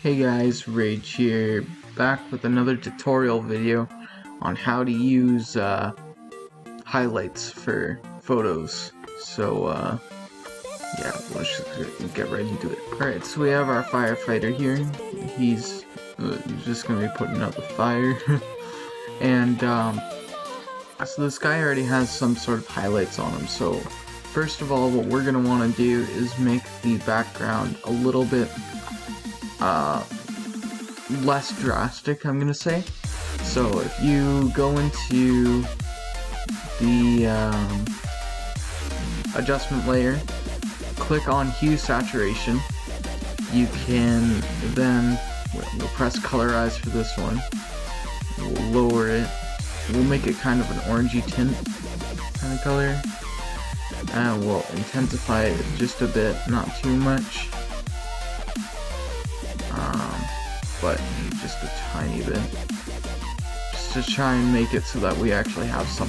Hey guys, Rage here, back with another tutorial video on how to use highlights for photos. So yeah, let's just get right into it. Alright, so we have our firefighter here. He's just gonna be putting out the fire. And so this guy already has some sort of highlights on him. So first of all, what we're gonna want to do is make the background a little bit less drastic, I'm gonna say. So if you go into the adjustment layer, click on hue saturation, you can then we'll press colorize for this one. We'll lower it. We'll make it kind of an orangey tint kind of color, and we'll intensify it just a bit, not too much. But just a tiny bit, just to try and make it so that we actually have some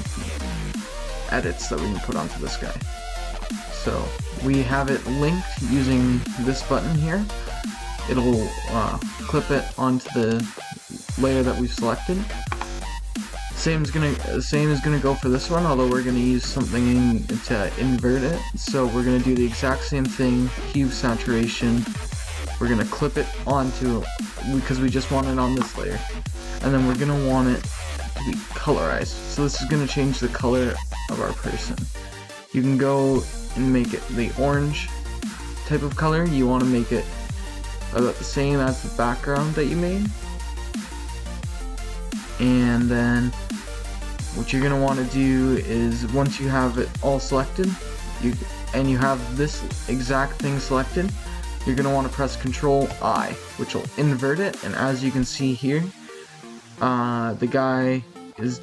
edits that we can put onto this guy. So we have it linked using this button here. It'll clip it onto the layer that we've selected. Same is gonna go for this one, although we're gonna use something to invert it. So we're gonna do the exact same thing, hue saturation. We're gonna clip it onto, because we just want it on this layer, and then we're gonna want it to be colorized. So this is gonna change the color of our person. You can go and make it the orange type of color. You want to make it about the same as the background that you made. And then what you're gonna want to do is, once you have it all selected, you have this exact thing selected, you're going to want to press Control-I, which will invert it. And as you can see here, the guy is,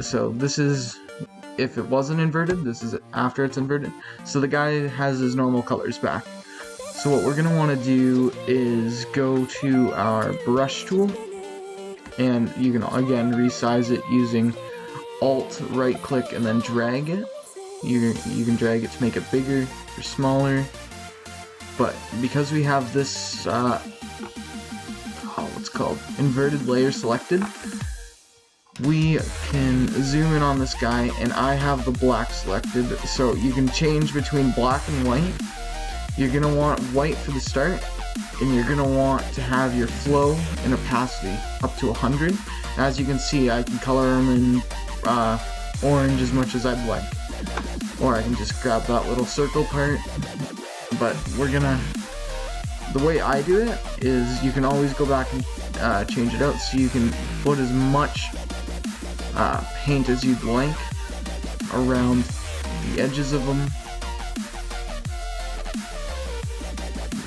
so this is, if it wasn't inverted, this is after it's inverted. So the guy has his normal colors back. So what we're going to want to do is go to our brush tool, and you can again resize it using Alt, right click, and then drag it. You can drag it to make it bigger or smaller. But because we have this, what's called, inverted layer selected, we can zoom in on this guy, and I have the black selected, so you can change between black and white. You're going to want white for the start, and you're going to want to have your flow and opacity up to 100. As you can see, I can color them in orange as much as I'd like, or I can just grab that little circle part. But we're gonna, the way I do it is, you can always go back and change it out, so you can put as much paint as you'd like around the edges of them,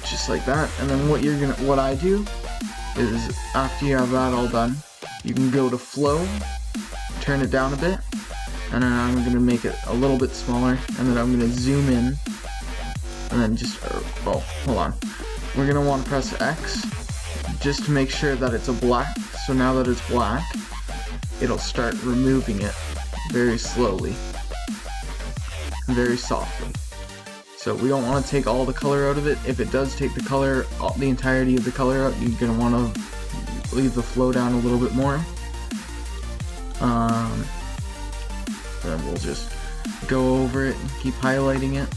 just like that. And then what I do is, after you have that all done, you can go to flow, turn it down a bit, and then I'm gonna make it a little bit smaller, and then I'm gonna zoom in. And then just, oh, hold on. We're going to want to press X just to make sure that it's a black. So now that it's black, it'll start removing it very slowly, very softly. So we don't want to take all the color out of it. If it does take the entirety of the color out, you're going to want to leave the flow down a little bit more. Then we'll just go over it and keep highlighting it.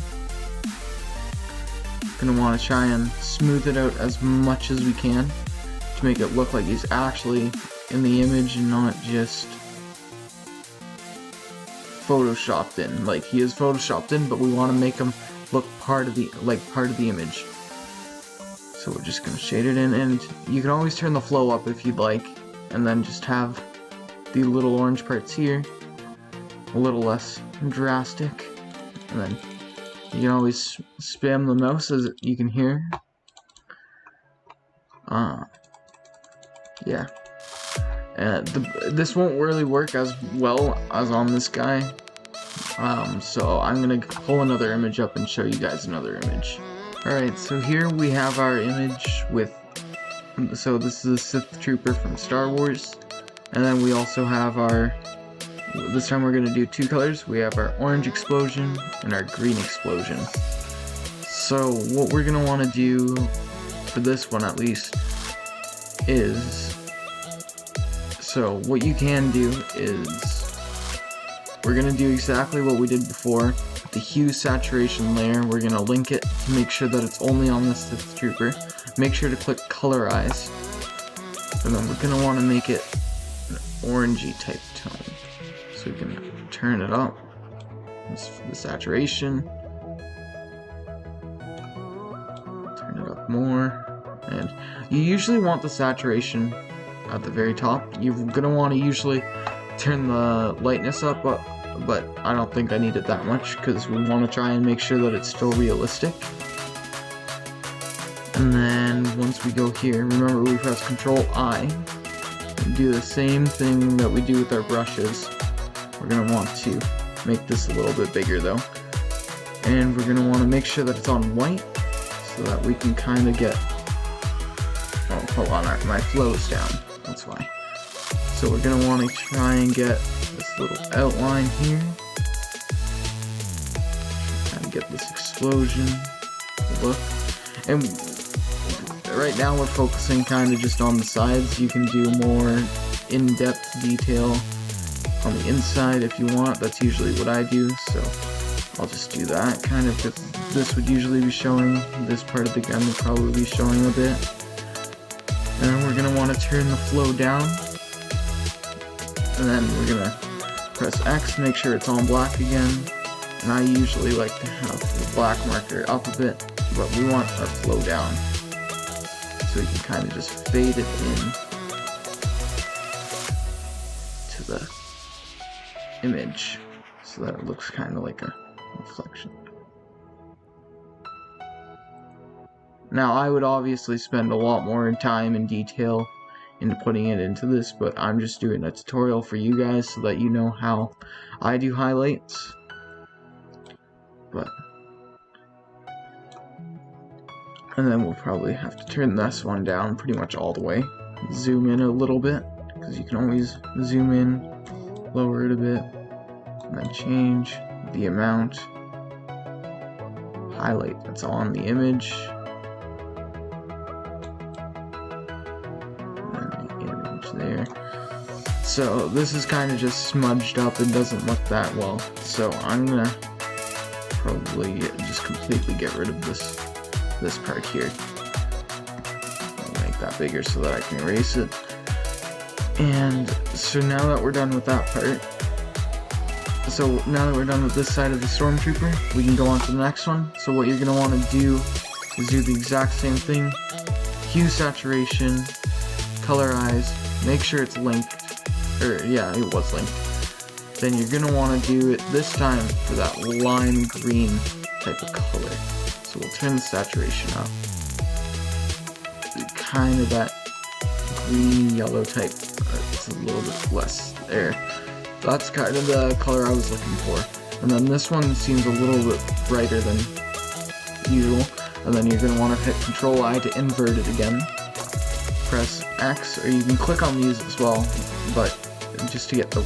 Gonna want to try and smooth it out as much as we can to make it look like he's actually in the image and not just photoshopped in. Like, he is photoshopped in, but we want to make him look part of the image. So we're just gonna shade it in, and you can always turn the flow up if you'd like, and then just have the little orange parts here a little less drastic, and then you can always spam the mouse, as you can hear. Yeah. This won't really work as well as on this guy. So I'm gonna pull another image up and show you guys another image. Alright, so here we have our image with, so this is a Sith Trooper from Star Wars. And then we also have our, this time we're going to do two colors. We have our orange explosion and our green explosion. So what we're going to want to do, for this one at least, is, so what you can do is, we're going to do exactly what we did before. The hue saturation layer, we're going to link it to make sure that it's only on the Sith Trooper. Make sure to click colorize, and then we're going to want to make it an orangey type tone. So we can turn it up. This for the saturation. Turn it up more. And you usually want the saturation at the very top. You're going to want to usually turn the lightness up, but I don't think I need it that much because we want to try and make sure that it's still realistic. And then once we go here, remember we press Control-I and do the same thing that we do with our brushes. We're going to want to make this a little bit bigger though. And we're going to want to make sure that it's on white so that we can kind of get, oh hold on, my flow's down, that's why. So we're going to want to try and get this little outline here. Try and get this explosion look. And right now we're focusing kind of just on the sides. You can do more in-depth detail on the inside if you want. That's usually what I do, so I'll just do that kind of, because this would usually be showing, this part of the gun would probably be showing a bit. And then we're going to want to turn the flow down. And then we're going to press X to make sure it's on black again. And I usually like to have the black marker up a bit, but we want our flow down. So we can kind of just fade it in to the image so that it looks kind of like a reflection. Now I would obviously spend a lot more time and detail into putting it into this, but I'm just doing a tutorial for you guys so that you know how I do highlights. And then we'll probably have to turn this one down pretty much all the way. Zoom in a little bit, because you can always zoom in, lower it a bit, and then change the amount. Highlight that's on the image. And the image there. So this is kind of just smudged up and doesn't look that well. So I'm gonna probably just completely get rid of this part here. I'll make that bigger so that I can erase it. And so now that we're done with that part, so now that we're done with this side of the Stormtrooper, we can go on to the next one. So what you're going to want to do is do the exact same thing. Hue saturation, colorize, make sure it's linked, or yeah, it was linked. Then you're going to want to do it this time for that lime green type of color. So we'll turn the saturation up. Kind of that green yellow type. It's a little bit less there. That's kind of the color I was looking for. And then this one seems a little bit brighter than usual. And then you're going to want to hit Control-I to invert it again. Press X, or you can click on these as well, but just to get the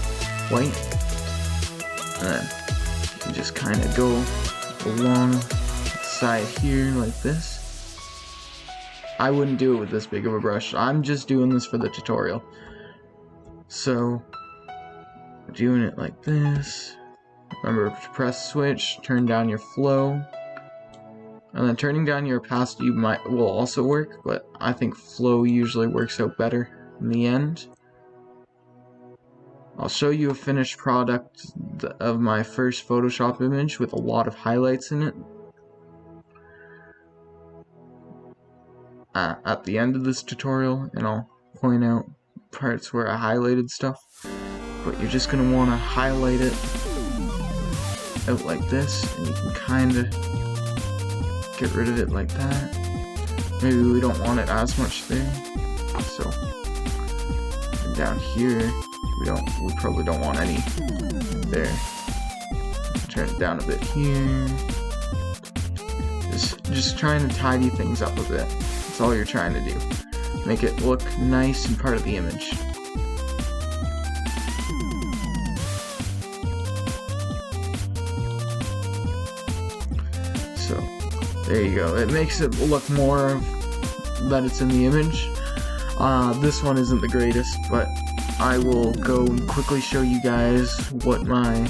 white. And then you can just kind of go along side here like this. I wouldn't do it with this big of a brush. I'm just doing this for the tutorial. So doing it like this. Remember to press switch, turn down your flow, and then turning down your opacity will also work, but I think flow usually works out better in the end. I'll show you a finished product of my first Photoshop image with a lot of highlights in it at the end of this tutorial, and I'll point out parts where I highlighted stuff. But you're just going to want to highlight it out like this, and you can kind of get rid of it like that. Maybe we don't want it as much there, so down here we probably don't want any there. Turn it down a bit here. Just trying to tidy things up a bit. That's all you're trying to do. Make it look nice and part of the image. So there you go. It makes it look more that it's in the image. This one isn't the greatest, but I will go and quickly show you guys what I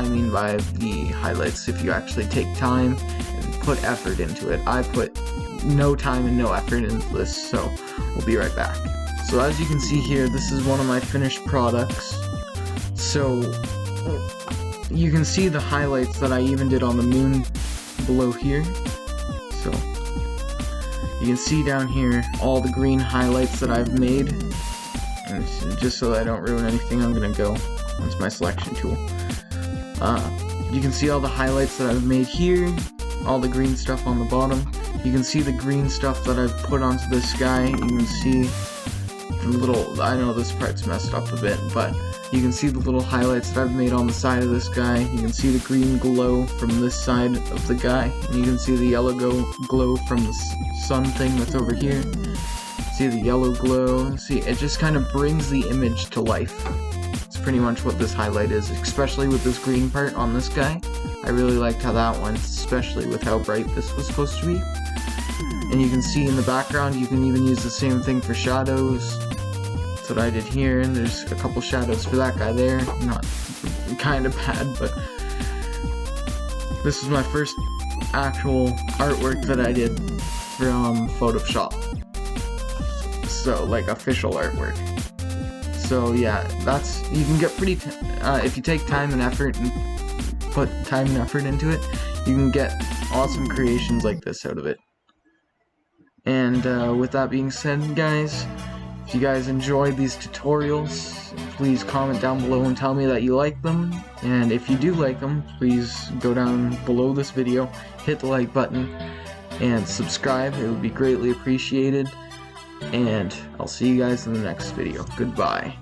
mean by the highlights if you actually take time and put effort into it. I put no time and no effort into this, so we'll be right back. So as you can see here, this is one of my finished products. So you can see the highlights that I even did on the moon below here. So you can see down here all the green highlights that I've made. And just so that I don't ruin anything, I'm gonna go onto my selection tool. You can see all the highlights that I've made here, all the green stuff on the bottom. You can see the green stuff that I've put onto the sky. You can see the little, I know this part's messed up a bit, but you can see the little highlights that I've made on the side of this guy. You can see the green glow from this side of the guy, and you can see the yellow glow from the sun thing that's over here. See the yellow glow. See, it just kind of brings the image to life. It's pretty much what this highlight is, especially with this green part on this guy. I really liked how that went, especially with how bright this was supposed to be. And you can see in the background, you can even use the same thing for shadows. That's what I did here, and there's a couple shadows for that guy there. Not kind of bad, but this is my first actual artwork that I did from Photoshop. So, like, official artwork. So yeah, you can get pretty, if you take time and effort and put time and effort into it, you can get awesome creations like this out of it. And with that being said, guys, if you guys enjoyed these tutorials, please comment down below and tell me that you like them. And if you do like them, please go down below this video, hit the like button, and subscribe. It would be greatly appreciated. And I'll see you guys in the next video. Goodbye.